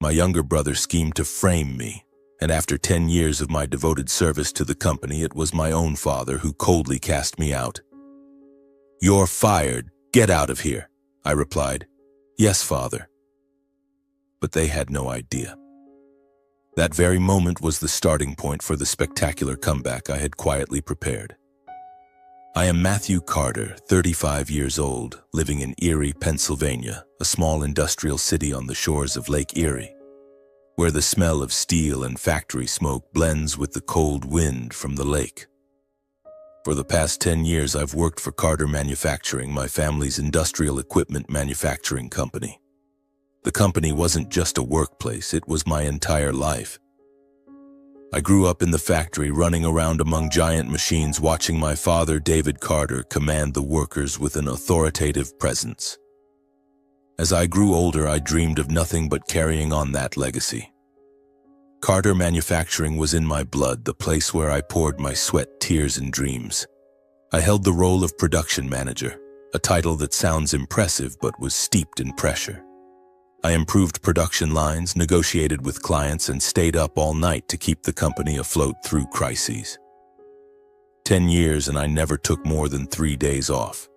My younger brother schemed to frame me, and after 10 years of my devoted service to the company, it was my own father who coldly cast me out. "You're fired. Get out of here," I replied. "Yes, father." But they had no idea. That very moment was the starting point for the spectacular comeback I had quietly prepared. I am Matthew Carter, 35 years old, living in Erie, Pennsylvania, a small industrial city on the shores of Lake Erie, where the smell of steel and factory smoke blends with the cold wind from the lake. For the past 10 years, I've worked for Carter Manufacturing, my family's industrial equipment manufacturing company. The company wasn't just a workplace, it was my entire life. I grew up in the factory, running around among giant machines, watching my father, David Carter, command the workers with an authoritative presence. As I grew older, I dreamed of nothing but carrying on that legacy. Carter Manufacturing was in my blood, the place where I poured my sweat, tears, and dreams. I held the role of production manager, a title that sounds impressive but was steeped in pressure. I improved production lines, negotiated with clients, and stayed up all night to keep the company afloat through crises. 10 years, and I never took more than 3 days off.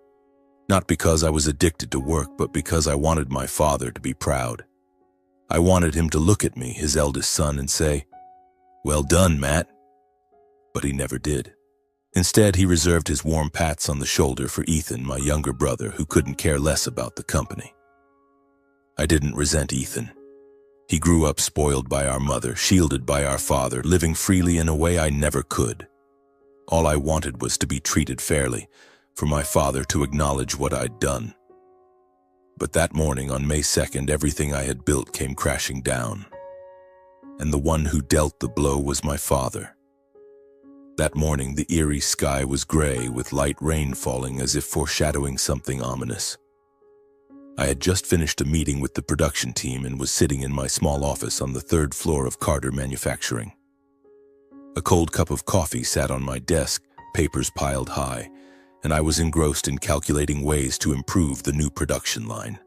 Not because I was addicted to work, but because I wanted my father to be proud. I wanted him to look at me, his eldest son, and say, "Well done, Matt." But he never did. Instead, he reserved his warm pats on the shoulder for Ethan, my younger brother, who couldn't care less about the company. I didn't resent Ethan. He grew up spoiled by our mother, shielded by our father, living freely in a way I never could. All I wanted was to be treated fairly, for my father to acknowledge what I'd done. But that morning, on May 2nd, everything I had built came crashing down. And the one who dealt the blow was my father. That morning, the eerie sky was gray, with light rain falling as if foreshadowing something ominous. I had just finished a meeting with the production team and was sitting in my small office on the 3rd floor of Carter Manufacturing. A cold cup of coffee sat on my desk, papers piled high, and I was engrossed in calculating ways to improve the new production line.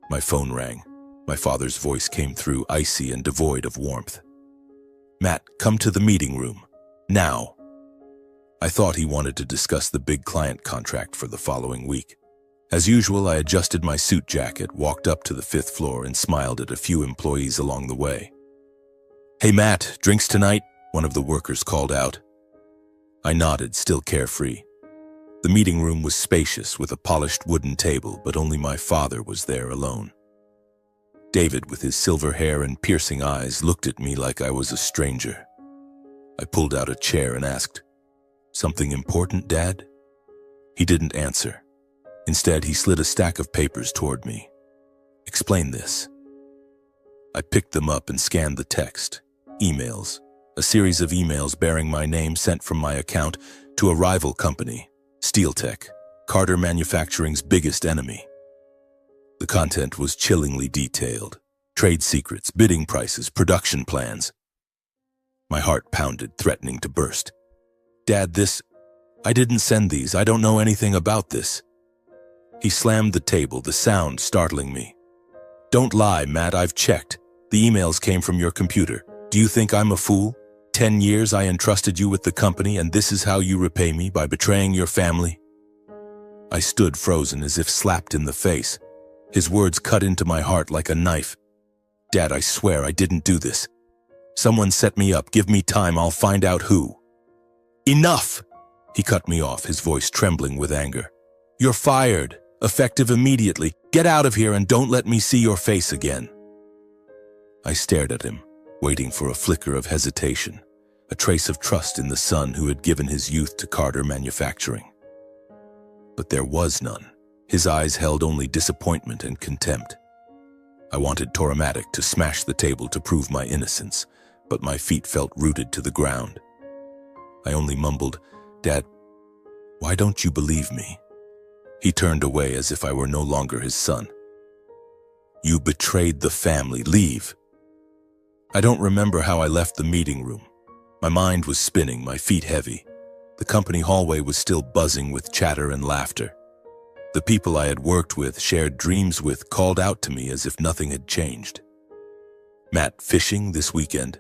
My phone rang. My father's voice came through, icy and devoid of warmth. "Matt, come to the meeting room. Now." I thought he wanted to discuss the big client contract for the following week. As usual, I adjusted my suit jacket, walked up to the 5th floor, and smiled at a few employees along the way. "Hey Matt, drinks tonight?" one of the workers called out. I nodded, still carefree. The meeting room was spacious, with a polished wooden table, but only my father was there alone. David, with his silver hair and piercing eyes, looked at me like I was a stranger. I pulled out a chair and asked, "Something important, Dad?" He didn't answer. Instead, he slid a stack of papers toward me. "Explain this." I picked them up and scanned the text. Emails. A series of emails bearing my name sent from my account to a rival company, SteelTech, Carter Manufacturing's biggest enemy. The content was chillingly detailed. Trade secrets, bidding prices, production plans. My heart pounded, threatening to burst. "Dad, I didn't send these. I don't know anything about this." He slammed the table, the sound startling me. "Don't lie, Matt, I've checked. The emails came from your computer. Do you think I'm a fool? 10 years I entrusted you with the company, and this is how you repay me, by betraying your family?" I stood frozen, as if slapped in the face. His words cut into my heart like a knife. "Dad, I swear I didn't do this. Someone set me up. Give me time, I'll find out who." "Enough!" He cut me off, his voice trembling with anger. "You're fired. Effective immediately. Get out of here and don't let me see your face again." I stared at him, waiting for a flicker of hesitation, a trace of trust in the son who had given his youth to Carter Manufacturing. But there was none. His eyes held only disappointment and contempt. I wanted Toramatic to smash the table to prove my innocence, but my feet felt rooted to the ground. I only mumbled, "Dad, why don't you believe me?" He turned away as if I were no longer his son. "You betrayed the family. Leave." I don't remember how I left the meeting room. My mind was spinning, my feet heavy. The company hallway was still buzzing with chatter and laughter. The people I had worked with, shared dreams with, called out to me as if nothing had changed. Matt, fishing this weekend?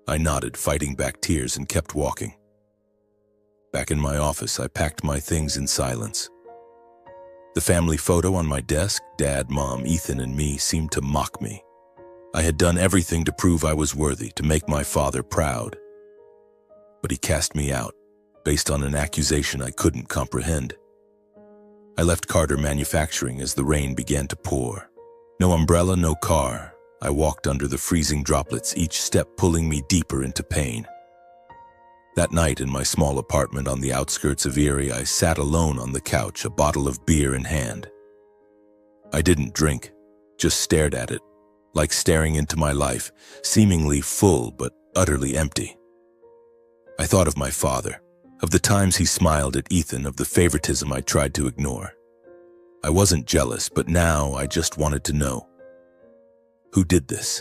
I nodded, fighting back tears, and kept walking. Back in my office, I packed my things in silence. The family photo on my desk, Dad, Mom, Ethan, and me, seemed to mock me. I had done everything to prove I was worthy, to make my father proud. But he cast me out, based on an accusation I couldn't comprehend. I left Carter Manufacturing as the rain began to pour. No umbrella, no car. I walked under the freezing droplets, each step pulling me deeper into pain. That night in my small apartment on the outskirts of Erie, I sat alone on the couch, a bottle of beer in hand. I didn't drink, just stared at it, like staring into my life, seemingly full but utterly empty. I thought of my father, of the times he smiled at Ethan, of the favoritism I tried to ignore. I wasn't jealous, but now I just wanted to know. Who did this?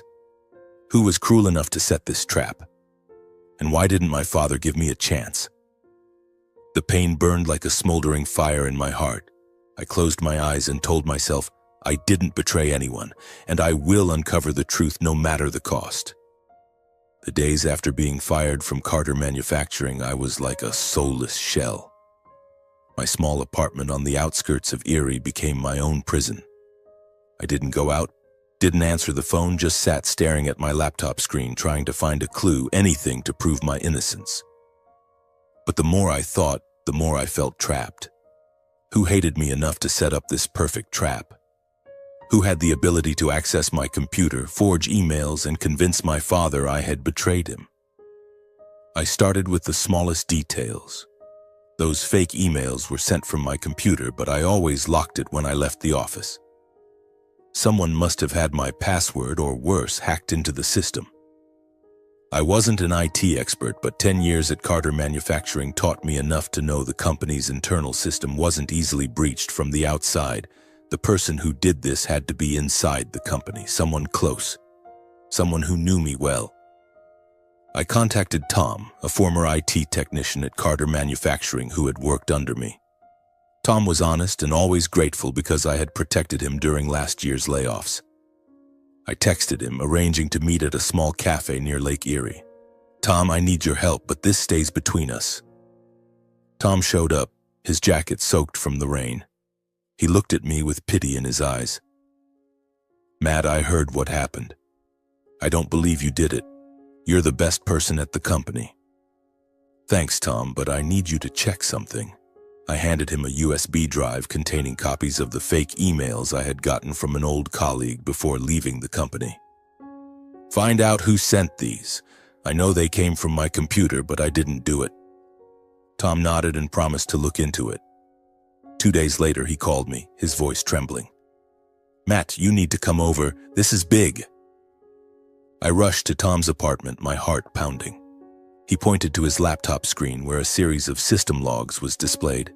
Who was cruel enough to set this trap? And why didn't my father give me a chance? The pain burned like a smoldering fire in my heart. I closed my eyes and told myself, I didn't betray anyone, and I will uncover the truth no matter the cost. The days after being fired from Carter Manufacturing, I was like a soulless shell. My small apartment on the outskirts of Erie became my own prison. I didn't go out, didn't answer the phone, just sat staring at my laptop screen, trying to find a clue, anything to prove my innocence. But the more I thought, the more I felt trapped. Who hated me enough to set up this perfect trap? Who had the ability to access my computer, forge emails, and convince my father I had betrayed him? I started with the smallest details. Those fake emails were sent from my computer, but I always locked it when I left the office. Someone must have had my password, or worse, hacked into the system. I wasn't an IT expert, but 10 years at Carter Manufacturing taught me enough to know the company's internal system wasn't easily breached from the outside. The person who did this had to be inside the company, someone close, someone who knew me well. I contacted Tom, a former IT technician at Carter Manufacturing who had worked under me. Tom was honest and always grateful because I had protected him during last year's layoffs. I texted him, arranging to meet at a small cafe near Lake Erie. Tom, I need your help, but this stays between us. Tom showed up, his jacket soaked from the rain. He looked at me with pity in his eyes. Matt, I heard what happened. I don't believe you did it. You're the best person at the company. Thanks, Tom, but I need you to check something. I handed him a USB drive containing copies of the fake emails I had gotten from an old colleague before leaving the company. Find out who sent these. I know they came from my computer, but I didn't do it. Tom nodded and promised to look into it. 2 days later, he called me, his voice trembling. Matt, you need to come over. This is big. I rushed to Tom's apartment, my heart pounding. He pointed to his laptop screen where a series of system logs was displayed.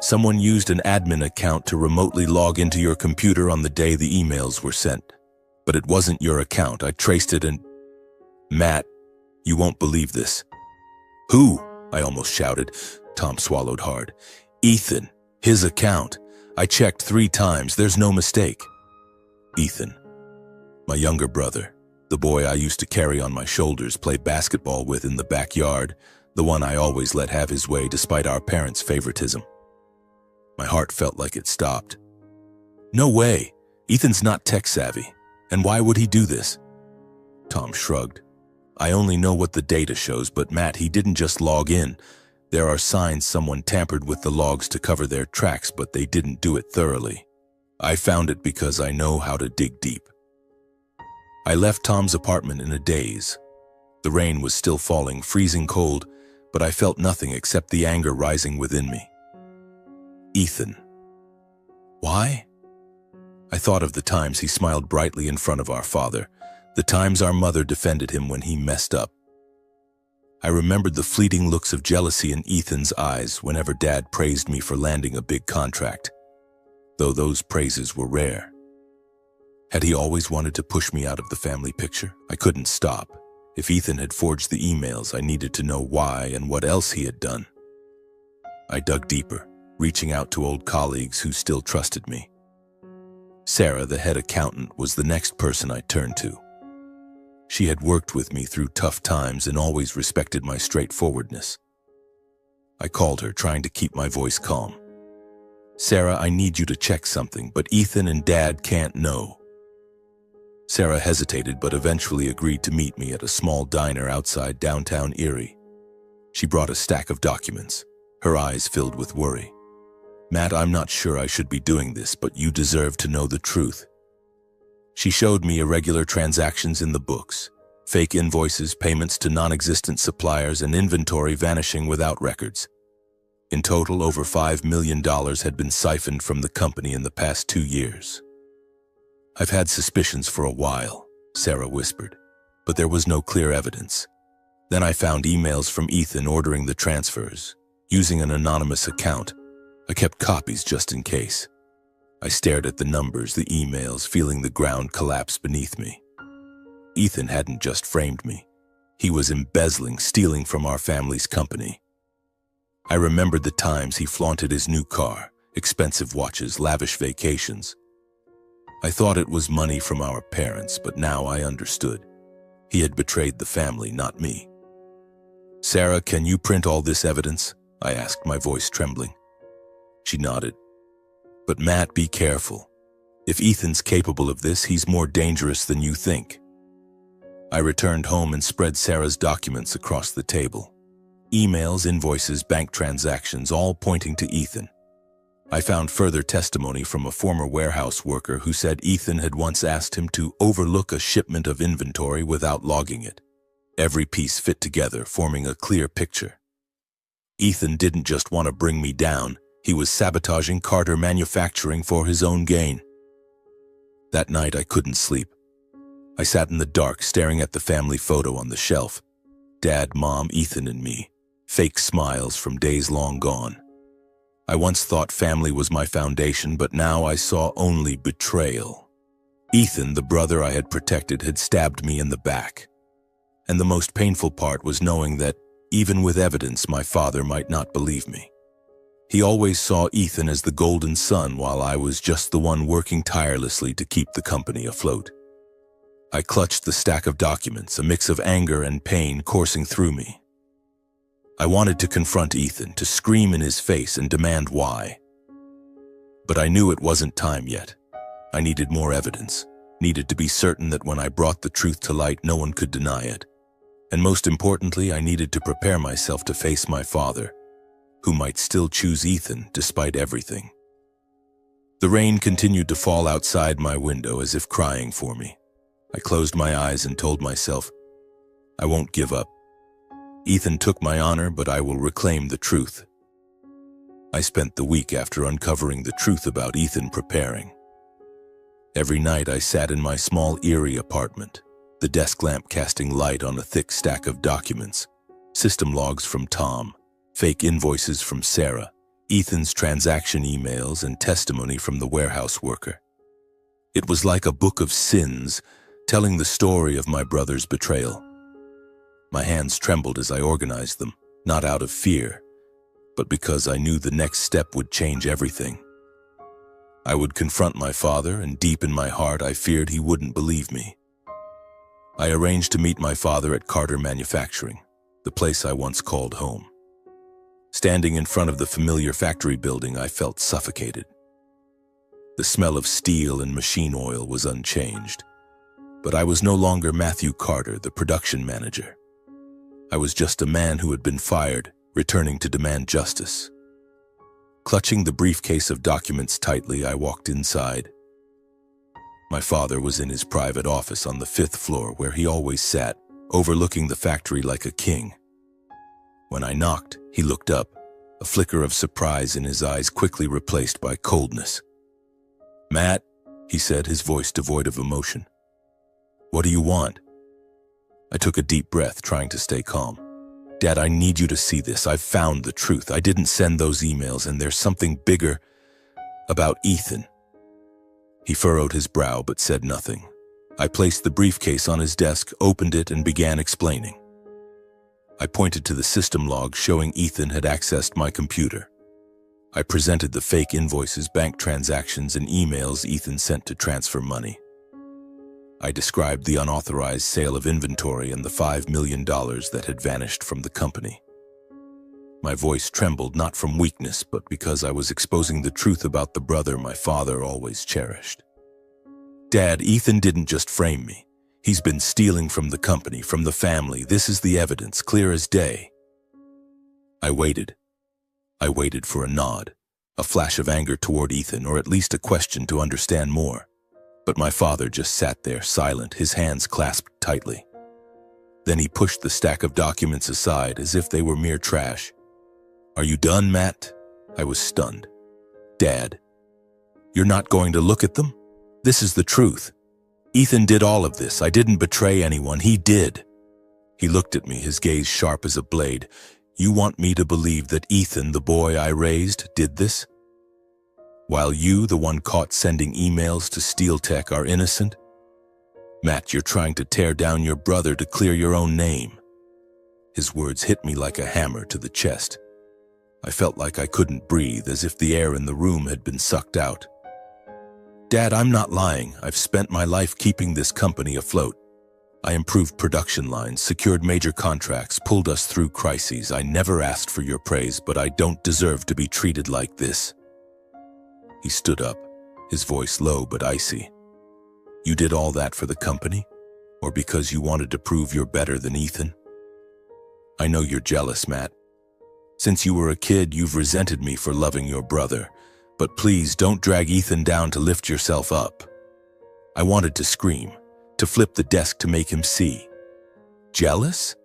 Someone used an admin account to remotely log into your computer on the day the emails were sent. But it wasn't your account. I traced it and... Matt, you won't believe this. Who? I almost shouted. Tom swallowed hard. Ethan, his account. I checked 3 times. There's no mistake. Ethan, my younger brother. The boy I used to carry on my shoulders, play basketball with in the backyard, the one I always let have his way despite our parents' favoritism. My heart felt like it stopped. No way. Ethan's not tech-savvy. And why would he do this? Tom shrugged. I only know what the data shows, but Matt, he didn't just log in. There are signs someone tampered with the logs to cover their tracks, but they didn't do it thoroughly. I found it because I know how to dig deep. I left Tom's apartment in a daze. The rain was still falling, freezing cold, but I felt nothing except the anger rising within me. Ethan. Why? I thought of the times he smiled brightly in front of our father, the times our mother defended him when he messed up. I remembered the fleeting looks of jealousy in Ethan's eyes whenever Dad praised me for landing a big contract, though those praises were rare. Had he always wanted to push me out of the family picture? I couldn't stop. If Ethan had forged the emails, I needed to know why and what else he had done. I dug deeper, reaching out to old colleagues who still trusted me. Sarah, the head accountant, was the next person I turned to. She had worked with me through tough times and always respected my straightforwardness. I called her, trying to keep my voice calm. "Sarah, I need you to check something, but Ethan and Dad can't know." Sarah hesitated but eventually agreed to meet me at a small diner outside downtown Erie. She brought a stack of documents, her eyes filled with worry. "Matt, I'm not sure I should be doing this, but you deserve to know the truth." She showed me irregular transactions in the books, fake invoices, payments to non-existent suppliers, and inventory vanishing without records. In total, over $5 million had been siphoned from the company in the past 2 years. "I've had suspicions for a while," Sarah whispered, "but there was no clear evidence. Then I found emails from Ethan ordering the transfers, using an anonymous account. I kept copies just in case." I stared at the numbers, the emails, feeling the ground collapse beneath me. Ethan hadn't just framed me. He was embezzling, stealing from our family's company. I remembered the times he flaunted his new car, expensive watches, lavish vacations. I thought it was money from our parents, but now I understood. He had betrayed the family, not me. "Sarah, can you print all this evidence?" I asked, my voice trembling. She nodded. "But Matt, be careful. If Ethan's capable of this, he's more dangerous than you think." I returned home and spread Sarah's documents across the table. Emails, invoices, bank transactions, all pointing to Ethan. I found further testimony from a former warehouse worker who said Ethan had once asked him to overlook a shipment of inventory without logging it. Every piece fit together, forming a clear picture. Ethan didn't just want to bring me down, he was sabotaging Carter Manufacturing for his own gain. That night I couldn't sleep. I sat in the dark, staring at the family photo on the shelf. Dad, Mom, Ethan, and me. Fake smiles from days long gone. I once thought family was my foundation, but now I saw only betrayal. Ethan, the brother I had protected, had stabbed me in the back. And the most painful part was knowing that, even with evidence, my father might not believe me. He always saw Ethan as the golden son, while I was just the one working tirelessly to keep the company afloat. I clutched the stack of documents, a mix of anger and pain coursing through me. I wanted to confront Ethan, to scream in his face and demand why. But I knew it wasn't time yet. I needed more evidence, needed to be certain that when I brought the truth to light, no one could deny it. And most importantly, I needed to prepare myself to face my father, who might still choose Ethan despite everything. The rain continued to fall outside my window as if crying for me. I closed my eyes and told myself, I won't give up. Ethan took my honor, but I will reclaim the truth. I spent the week after uncovering the truth about Ethan preparing. Every night I sat in my small Erie apartment, the desk lamp casting light on a thick stack of documents, system logs from Tom, fake invoices from Sarah, Ethan's transaction emails, and testimony from the warehouse worker. It was like a book of sins, telling the story of my brother's betrayal. My hands trembled as I organized them, not out of fear, but because I knew the next step would change everything. I would confront my father, and deep in my heart I feared he wouldn't believe me. I arranged to meet my father at Carter Manufacturing, the place I once called home. Standing in front of the familiar factory building, I felt suffocated. The smell of steel and machine oil was unchanged, but I was no longer Matthew Carter, the production manager. I was just a man who had been fired, returning to demand justice. Clutching the briefcase of documents tightly, I walked inside. My father was in his private office on the 5th floor, where he always sat, overlooking the factory like a king. When I knocked, he looked up, a flicker of surprise in his eyes quickly replaced by coldness. "Matt," he said, his voice devoid of emotion. "What do you want?" I took a deep breath, trying to stay calm. "Dad, I need you to see this. I've found the truth. I didn't send those emails, and there's something bigger about Ethan." He furrowed his brow but said nothing. I placed the briefcase on his desk, opened it, and began explaining. I pointed to the system log showing Ethan had accessed my computer. I presented the fake invoices, bank transactions, and emails Ethan sent to transfer money. I described the unauthorized sale of inventory and the $5 million that had vanished from the company. My voice trembled not from weakness, but because I was exposing the truth about the brother my father always cherished. Dad, Ethan didn't just frame me. He's been stealing from the company, from the family. This is the evidence, clear as day. I waited. I waited for a nod, a flash of anger toward Ethan, or at least a question to understand more. But my father just sat there, silent, his hands clasped tightly. Then he pushed the stack of documents aside as if they were mere trash. "Are you done, Matt?" I was stunned. "Dad, you're not going to look at them? This is the truth. Ethan did all of this. I didn't betray anyone. He did." He looked at me, his gaze sharp as a blade. "You want me to believe that Ethan, the boy I raised, did this? While you, the one caught sending emails to Steel Tech, are innocent? Matt, you're trying to tear down your brother to clear your own name." His words hit me like a hammer to the chest. I felt like I couldn't breathe, as if the air in the room had been sucked out. "Dad, I'm not lying. I've spent my life keeping this company afloat. I improved production lines, secured major contracts, pulled us through crises. I never asked for your praise, but I don't deserve to be treated like this." He stood up, his voice low but icy. "You did all that for the company? Or because you wanted to prove you're better than Ethan? I know you're jealous, Matt. Since you were a kid, you've resented me for loving your brother. But please don't drag Ethan down to lift yourself up." I wanted to scream, to flip the desk to make him see. Jealous?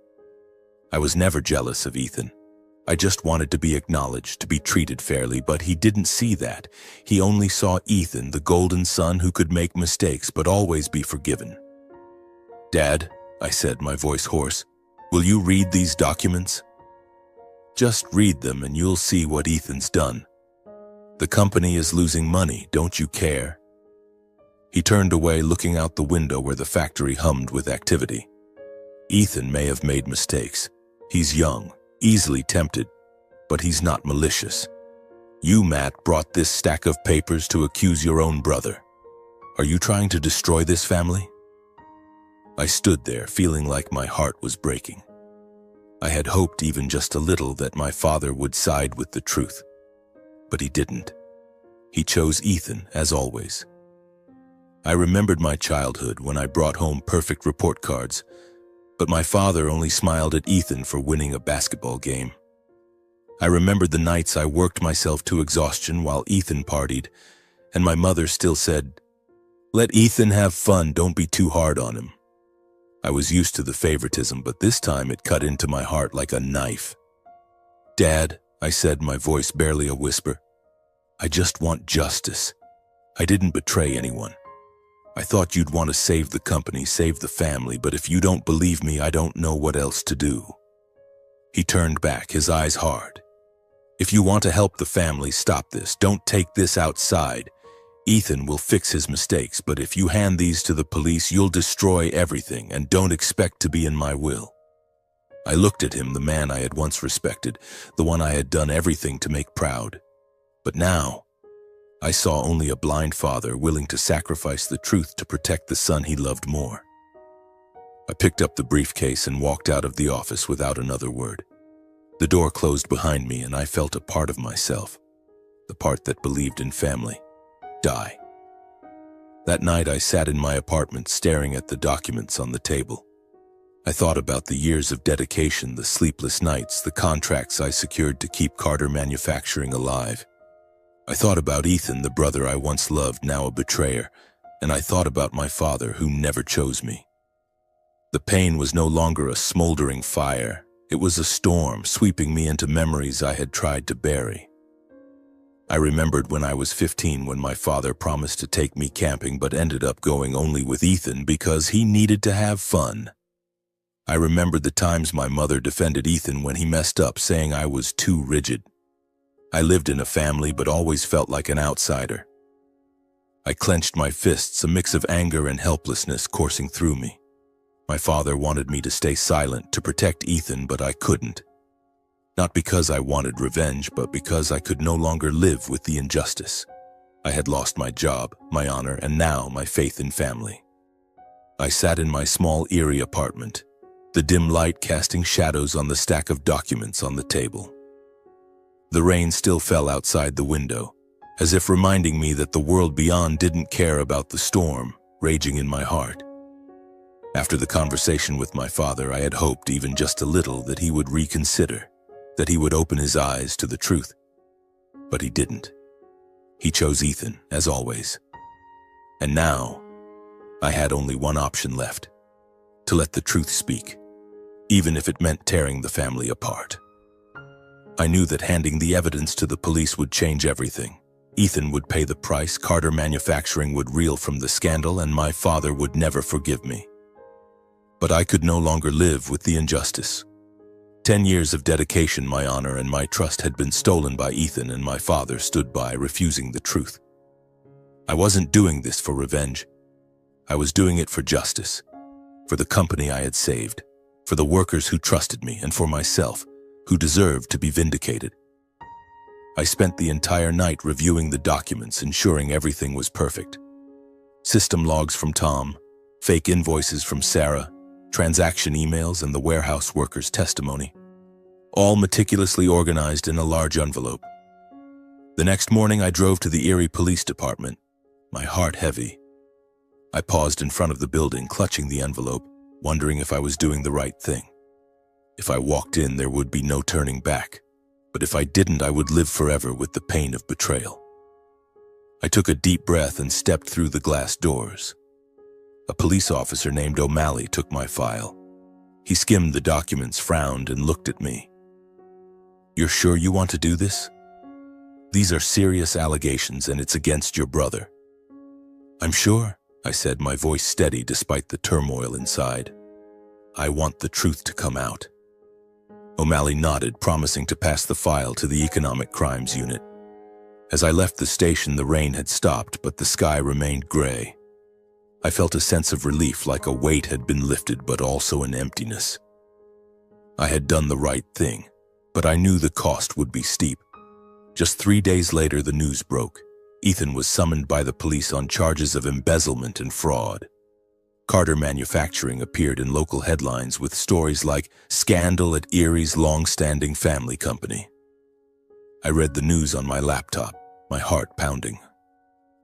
I was never jealous of Ethan. I just wanted to be acknowledged, to be treated fairly, but he didn't see that. He only saw Ethan, the golden son who could make mistakes but always be forgiven. "Dad," I said, my voice hoarse, "will you read these documents? Just read them and you'll see what Ethan's done. The company is losing money, don't you care?" He turned away, looking out the window where the factory hummed with activity. "Ethan may have made mistakes. He's young, easily tempted, but he's not malicious. You, Matt, brought this stack of papers to accuse your own brother. Are you trying to destroy this family?" I stood there, feeling like my heart was breaking. I had hoped even just a little that my father would side with the truth. But he didn't. He chose Ethan, as always. I remembered my childhood when I brought home perfect report cards, but my father only smiled at Ethan for winning a basketball game. I remembered the nights I worked myself to exhaustion while Ethan partied, and my mother still said, "Let Ethan have fun, don't be too hard on him." I was used to the favoritism, but this time it cut into my heart like a knife. "Dad," I said, my voice barely a whisper, "I just want justice. I didn't betray anyone. I thought you'd want to save the company, save the family, but if you don't believe me, I don't know what else to do." He turned back, his eyes hard. "If you want to help the family, stop this. Don't take this outside. Ethan will fix his mistakes, but if you hand these to the police, you'll destroy everything, and don't expect to be in my will." I looked at him, the man I had once respected, the one I had done everything to make proud. But now, I saw only a blind father willing to sacrifice the truth to protect the son he loved more. I picked up the briefcase and walked out of the office without another word. The door closed behind me and I felt a part of myself, the part that believed in family, die. That night I sat in my apartment staring at the documents on the table. I thought about the years of dedication, the sleepless nights, the contracts I secured to keep Carter Manufacturing alive. I thought about Ethan, the brother I once loved, now a betrayer, and I thought about my father who never chose me. The pain was no longer a smoldering fire. It was a storm sweeping me into memories I had tried to bury. I remembered when I was 15 when my father promised to take me camping but ended up going only with Ethan because he needed to have fun. I remembered the times my mother defended Ethan when he messed up, saying I was too rigid. I lived in a family but always felt like an outsider. I clenched my fists, a mix of anger and helplessness coursing through me. My father wanted me to stay silent, to protect Ethan, but I couldn't. Not because I wanted revenge, but because I could no longer live with the injustice. I had lost my job, my honor, and now my faith in family. I sat in my small, eerie apartment, the dim light casting shadows on the stack of documents on the table. The rain still fell outside the window, as if reminding me that the world beyond didn't care about the storm raging in my heart. After the conversation with my father, I had hoped even just a little that he would reconsider, that he would open his eyes to the truth. But he didn't. He chose Ethan, as always. And now, I had only one option left: to let the truth speak, even if it meant tearing the family apart. I knew that handing the evidence to the police would change everything. Ethan would pay the price, Carter Manufacturing would reel from the scandal, and my father would never forgive me. But I could no longer live with the injustice. 10 years of dedication, my honor, and my trust had been stolen by Ethan, and my father stood by, refusing the truth. I wasn't doing this for revenge. I was doing it for justice, for the company I had saved, for the workers who trusted me, and for myself, who deserved to be vindicated. I spent the entire night reviewing the documents, ensuring everything was perfect. System logs from Tom, fake invoices from Sarah, transaction emails, and the warehouse workers' testimony, all meticulously organized in a large envelope. The next morning, I drove to the Erie Police Department, my heart heavy. I paused in front of the building, clutching the envelope, wondering if I was doing the right thing. If I walked in, there would be no turning back. But if I didn't, I would live forever with the pain of betrayal. I took a deep breath and stepped through the glass doors. A police officer named O'Malley took my file. He skimmed the documents, frowned, and looked at me. "You're sure you want to do this? These are serious allegations, and it's against your brother." "I'm sure," I said, my voice steady despite the turmoil inside. "I want the truth to come out." O'Malley nodded, promising to pass the file to the Economic Crimes Unit. As I left the station, the rain had stopped, but the sky remained gray. I felt a sense of relief, like a weight had been lifted, but also an emptiness. I had done the right thing, but I knew the cost would be steep. Just 3 days later, the news broke. Ethan was summoned by the police on charges of embezzlement and fraud. Carter Manufacturing appeared in local headlines with stories like "Scandal at Erie's long-standing family company." I read the news on my laptop, my heart pounding.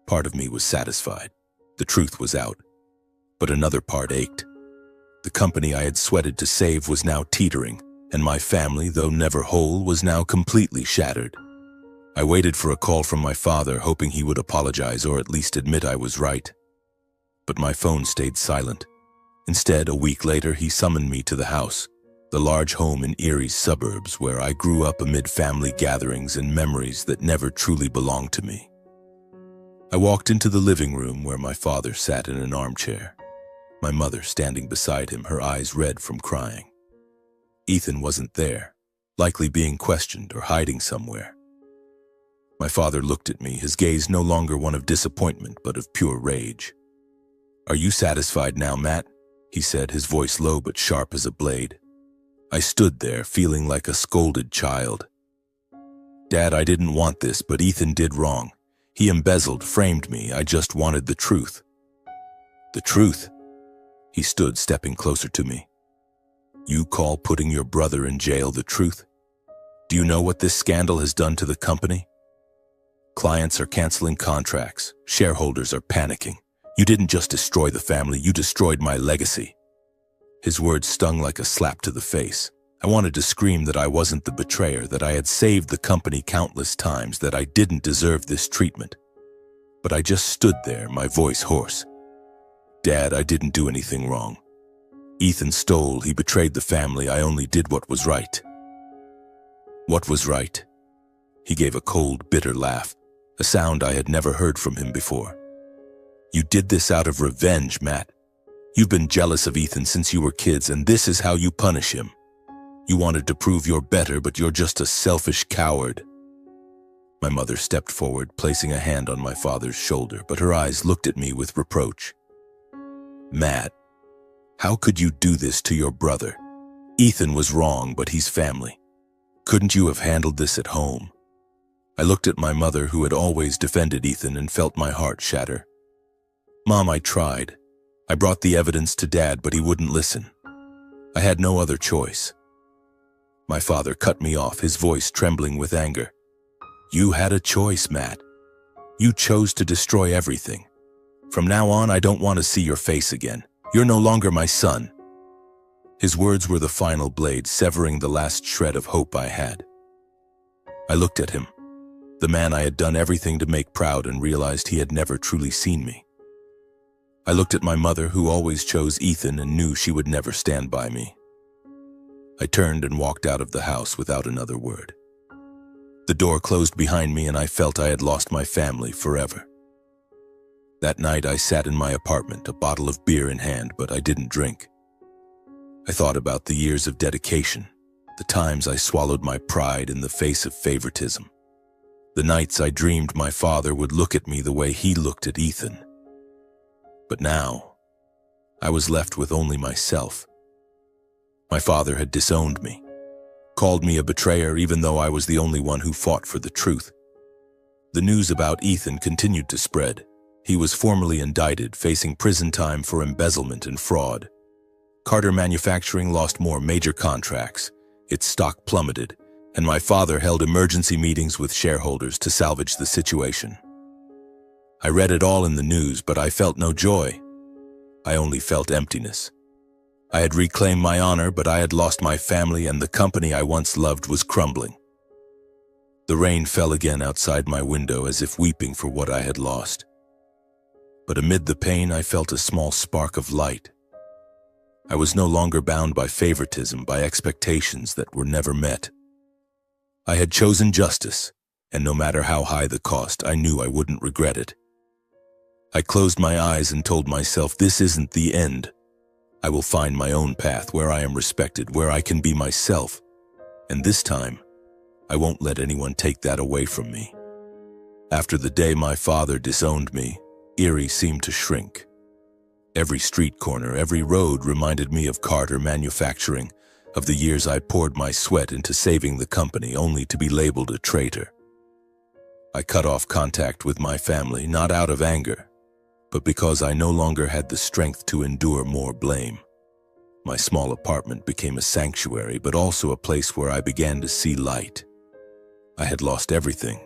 Part of me was satisfied. The truth was out. But another part ached. The company I had sweated to save was now teetering, and my family, though never whole, was now completely shattered. I waited for a call from my father, hoping he would apologize or at least admit I was right. But my phone stayed silent. Instead, a week later, he summoned me to the house, the large home in Erie's suburbs where I grew up amid family gatherings and memories that never truly belonged to me. I walked into the living room where my father sat in an armchair, my mother standing beside him, her eyes red from crying. Ethan wasn't there, likely being questioned or hiding somewhere. My father looked at me, his gaze no longer one of disappointment but of pure rage. "Are you satisfied now, Matt?" he said, his voice low but sharp as a blade. I stood there, feeling like a scolded child. "Dad, I didn't want this, but Ethan did wrong. He embezzled, framed me. I just wanted the truth." "The truth?" He stood, stepping closer to me. "You call putting your brother in jail the truth? Do you know what this scandal has done to the company? Clients are canceling contracts. Shareholders are panicking. You didn't just destroy the family, you destroyed my legacy." His words stung like a slap to the face. I wanted to scream that I wasn't the betrayer, that I had saved the company countless times, that I didn't deserve this treatment. But I just stood there, my voice hoarse. "Dad, I didn't do anything wrong. Ethan stole, he betrayed the family. I only did what was right." "What was right?" He gave a cold, bitter laugh, a sound I had never heard from him before. "You did this out of revenge, Matt. You've been jealous of Ethan since you were kids, and this is how you punish him. You wanted to prove you're better, but you're just a selfish coward." My mother stepped forward, placing a hand on my father's shoulder, but her eyes looked at me with reproach. "Matt, how could you do this to your brother? Ethan was wrong, but he's family. Couldn't you have handled this at home?" I looked at my mother, who had always defended Ethan, and felt my heart shatter. "Mom, I tried. I brought the evidence to Dad, but he wouldn't listen. I had no other choice. My father cut me off, his voice trembling with anger. You had a choice, Matt. You chose to destroy everything. From now on, I don't want to see your face again. You're no longer my son. His words were the final blade, severing the last shred of hope I had. I looked at him, the man I had done everything to make proud, and realized he had never truly seen me. I looked at my mother, who always chose Ethan and knew she would never stand by me. I turned and walked out of the house without another word. The door closed behind me, and I felt I had lost my family forever. That night I sat in my apartment, a bottle of beer in hand, but I didn't drink. I thought about the years of dedication, the times I swallowed my pride in the face of favoritism, the nights I dreamed my father would look at me the way he looked at Ethan. But now, I was left with only myself. My father had disowned me, called me a betrayer even though I was the only one who fought for the truth. The news about Ethan continued to spread. He was formally indicted, facing prison time for embezzlement and fraud. Carter Manufacturing lost more major contracts, its stock plummeted, and my father held emergency meetings with shareholders to salvage the situation. I read it all in the news, but I felt no joy. I only felt emptiness. I had reclaimed my honor, but I had lost my family, and the company I once loved was crumbling. The rain fell again outside my window, as if weeping for what I had lost. But amid the pain, I felt a small spark of light. I was no longer bound by favoritism, by expectations that were never met. I had chosen justice, and no matter how high the cost, I knew I wouldn't regret it. I closed my eyes and told myself, this isn't the end. I will find my own path, where I am respected, where I can be myself. And this time, I won't let anyone take that away from me. After the day my father disowned me, Erie seemed to shrink. Every street corner, every road reminded me of Carter Manufacturing, of the years I poured my sweat into saving the company, only to be labeled a traitor. I cut off contact with my family, not out of anger, but because I no longer had the strength to endure more blame. My small apartment became a sanctuary, but also a place where I began to see light. I had lost everything.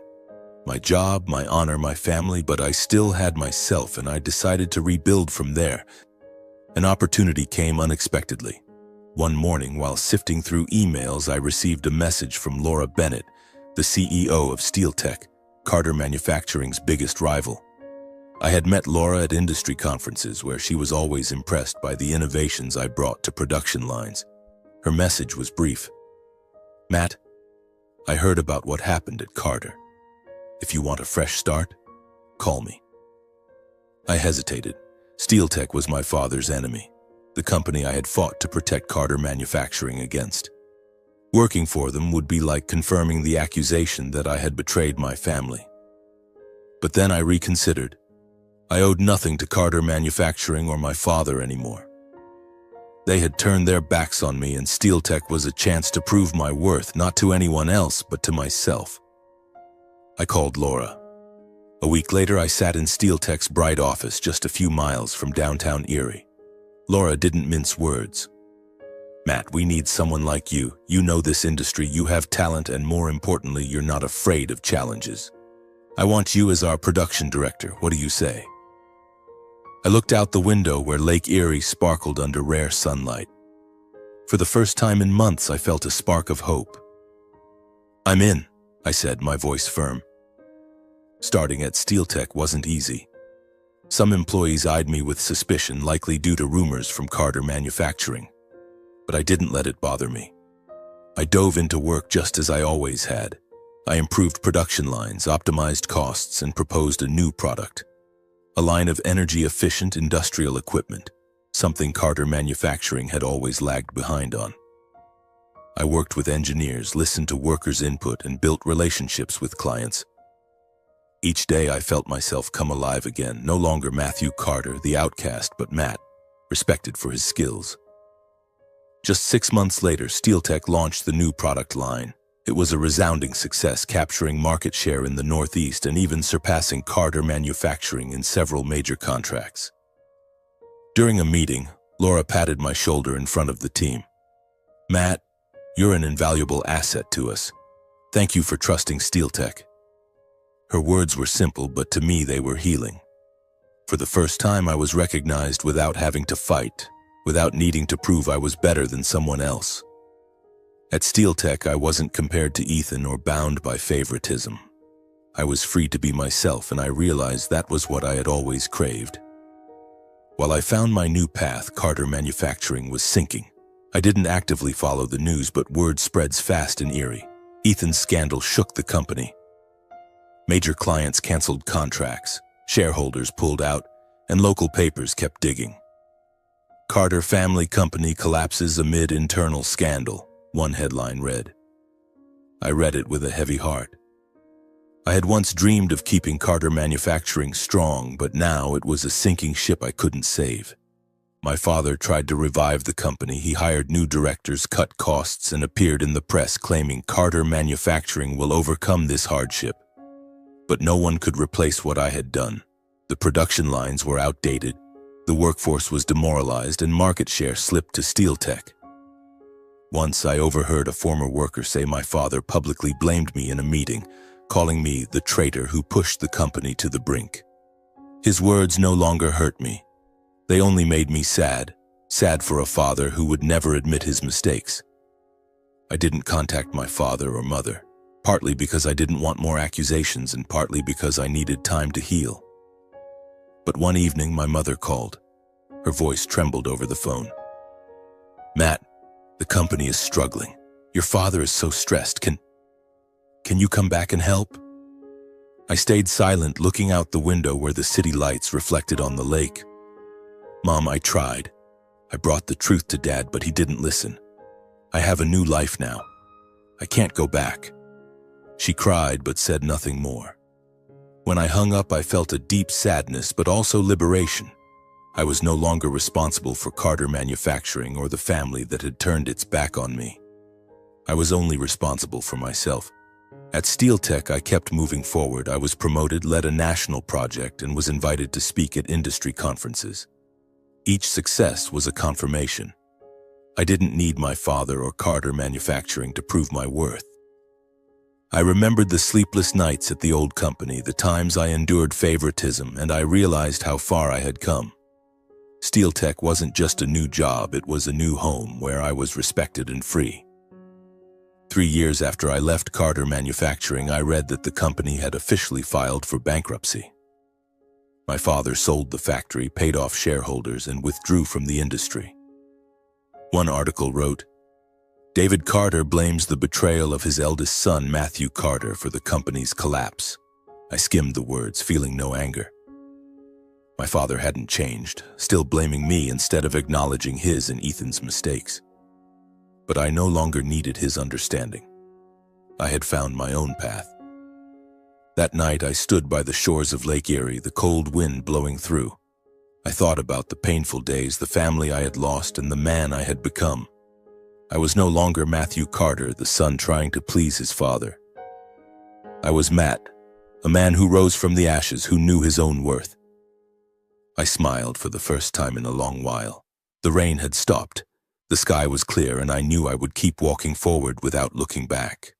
My job, my honor, my family, but I still had myself, and I decided to rebuild from there. An opportunity came unexpectedly. One morning, while sifting through emails, I received a message from Laura Bennett, the CEO of SteelTech, Carter Manufacturing's biggest rival. I had met Laura at industry conferences, where she was always impressed by the innovations I brought to production lines. Her message was brief. Matt, I heard about what happened at Carter. If you want a fresh start, call me. I hesitated. SteelTech was my father's enemy, the company I had fought to protect Carter Manufacturing against. Working for them would be like confirming the accusation that I had betrayed my family. But then I reconsidered. I owed nothing to Carter Manufacturing or my father anymore. They had turned their backs on me, and SteelTech was a chance to prove my worth, not to anyone else, but to myself. I called Laura. A week later, I sat in SteelTech's bright office just a few miles from downtown Erie. Laura didn't mince words. Matt, we need someone like you. You know this industry, you have talent, and more importantly, you're not afraid of challenges. I want you as our production director. What do you say? I looked out the window where Lake Erie sparkled under rare sunlight. For the first time in months, I felt a spark of hope. I'm in, I said, my voice firm. Starting at SteelTech wasn't easy. Some employees eyed me with suspicion, likely due to rumors from Carter Manufacturing. But I didn't let it bother me. I dove into work just as I always had. I improved production lines, optimized costs, and proposed a new product. A line of energy-efficient industrial equipment, something Carter Manufacturing had always lagged behind on. I worked with engineers, listened to workers' input, and built relationships with clients. Each day I felt myself come alive again, no longer Matthew Carter, the outcast, but Matt, respected for his skills. Just 6 months later, SteelTech launched the new product line. It was a resounding success, capturing market share in the Northeast and even surpassing Carter Manufacturing in several major contracts. During a meeting, Laura patted my shoulder in front of the team. "Matt, you're an invaluable asset to us. Thank you for trusting SteelTech." Her words were simple, but to me they were healing. For the first time, I was recognized without having to fight, without needing to prove I was better than someone else. At SteelTech, I wasn't compared to Ethan or bound by favoritism. I was free to be myself, and I realized that was what I had always craved. While I found my new path, Carter Manufacturing was sinking. I didn't actively follow the news, but word spreads fast and eerie. Ethan's scandal shook the company. Major clients canceled contracts, shareholders pulled out, and local papers kept digging. "Carter Family Company collapses amid internal scandal," one headline read. I read it with a heavy heart. I had once dreamed of keeping Carter Manufacturing strong, but now it was a sinking ship I couldn't save. My father tried to revive the company. He hired new directors, cut costs, and appeared in the press claiming Carter Manufacturing will overcome this hardship. But no one could replace what I had done. The production lines were outdated, the workforce was demoralized, and market share slipped to SteelTech. Once I overheard a former worker say my father publicly blamed me in a meeting, calling me the traitor who pushed the company to the brink. His words no longer hurt me. They only made me sad for a father who would never admit his mistakes. I didn't contact my father or mother, partly because I didn't want more accusations and partly because I needed time to heal. But one evening, my mother called. Her voice trembled over the phone. "Matt, the company is struggling. Your father is so stressed. Can you come back and help?" I stayed silent, looking out the window where the city lights reflected on the lake. "Mom, I tried. I brought the truth to Dad, but he didn't listen. I have a new life now. I can't go back." She cried but said nothing more. When I hung up, I felt a deep sadness but also liberation. I was no longer responsible for Carter Manufacturing or the family that had turned its back on me. I was only responsible for myself. At SteelTech, I kept moving forward. I was promoted, led a national project, and was invited to speak at industry conferences. Each success was a confirmation. I didn't need my father or Carter Manufacturing to prove my worth. I remembered the sleepless nights at the old company, the times I endured favoritism, and I realized how far I had come. SteelTech wasn't just a new job, it was a new home where I was respected and free. 3 years after I left Carter Manufacturing, I read that the company had officially filed for bankruptcy. My father sold the factory, paid off shareholders, and withdrew from the industry. One article wrote, "David Carter blames the betrayal of his eldest son, Matthew Carter, for the company's collapse." I skimmed the words, feeling no anger. My father hadn't changed, still blaming me instead of acknowledging his and Ethan's mistakes. But I no longer needed his understanding. I had found my own path. That night, I stood by the shores of Lake Erie, the cold wind blowing through. I thought about the painful days, the family I had lost, and the man I had become. I was no longer Matthew Carter, the son trying to please his father. I was Matt, a man who rose from the ashes, who knew his own worth. I smiled for the first time in a long while. The rain had stopped. The sky was clear, and I knew I would keep walking forward without looking back.